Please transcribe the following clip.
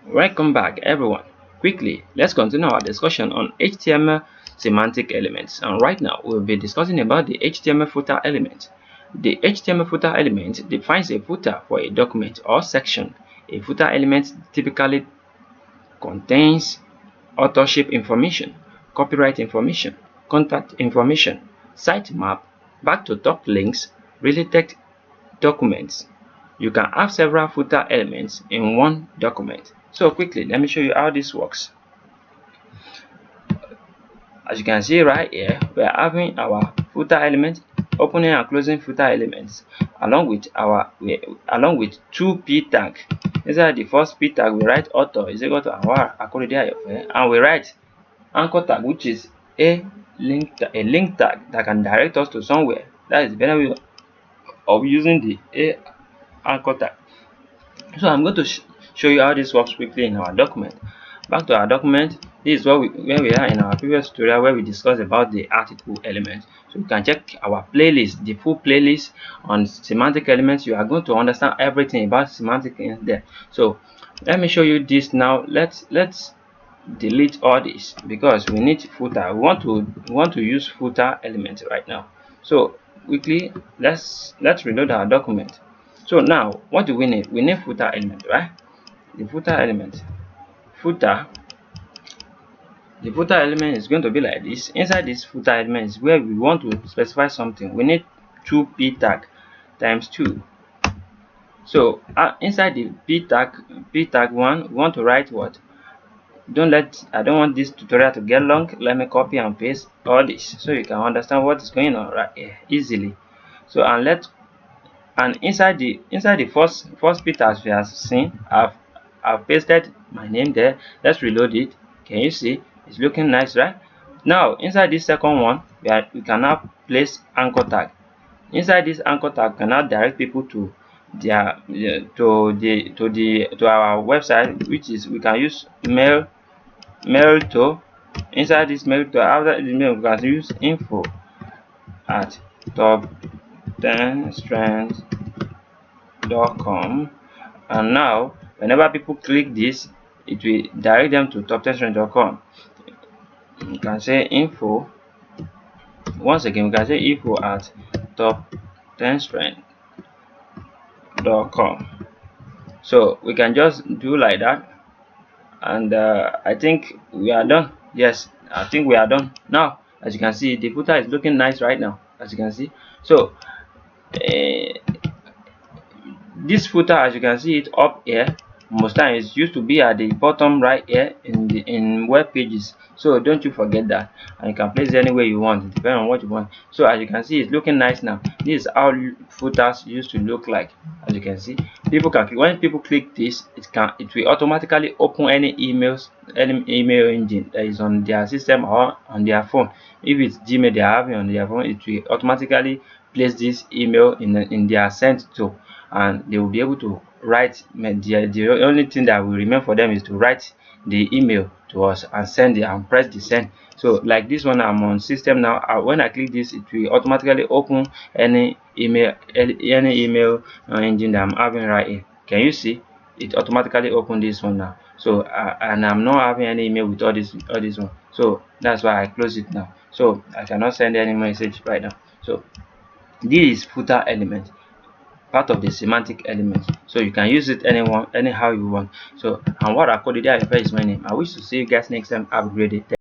Welcome back, everyone. Quickly, let's continue our discussion on HTML semantic elements. And right now, we'll be discussing about the HTML footer element. The HTML footer element defines a footer for a document or section. A footer element typically contains authorship information, copyright information, contact information, sitemap, back to top links, related documents. You can have several footer elements in one document. So quickly, let me show you how this works. As you can see right here, we are having our footer element, opening and closing footer elements, along with two p tag. Inside the first p tag, we write author is equal to anwar, akorede, ayofe, and we write anchor tag, which is a link tag that can direct us to somewhere. That is the benefit of using the a anchor tag. So I'm going to show you how this works quickly in our document. Back to our document. This is where we are in our previous tutorial, where we discussed about the article element. So you can check our playlist, the full playlist on semantic elements. You are going to understand everything about semantic in there. So let me show you this now. Let's delete all this because we need footer. We want to use footer element right now. So quickly, let's reload our document. So now, what do we need? We need footer element, right? The footer element. The footer element is going to be like this. Inside this footer element is where we want to specify something. We need 2p tag times 2. So inside the p tag 1, we want to write what? I don't want this tutorial to get long. Let me copy and paste all this so you can understand what is going on right here easily. So inside the first bit, as we have seen, I've pasted my name there. Let's reload it. Can you see it's looking nice, right? Now inside this second one, we can now place anchor tag. Inside this anchor tag can now direct people to our website, which is we can use mail to. Inside this mail to, after the mail, we can use info at top10strengths.com, and now whenever people click this, it will direct them to top10strengths.com. You can say info. Once again, we can say info at top10strengths.com. So we can just do like that, and I think we are done. Yes, I think we are done now. As you can see, the footer is looking nice right now, as you can see. So this footer, as you can see it up here, most times used to be at the bottom right here in web pages. So don't you forget that, and you can place it anywhere you want, depending on what you want. So as you can see, it's looking nice now. This is how footers used to look like. As you can see, when people click this, it will automatically open any email engine that is on their system or on their phone. If it's Gmail they are having on their phone, it will automatically place this email in their sent to, and they will be able to write. The only thing that will remain for them is to write the email to us and send it and press the send. So like this one, I'm on system now. When I click this, it will automatically open any email engine that I'm having right here. Can you see it automatically open this one now? So and I'm not having any email with all this one, so that's why I close it now. So I cannot send any message right now. So this is footer element, part of the semantic element, so you can use it anyhow you want. So, and what akorede is my name. I wish to see you guys next time. Have a great day.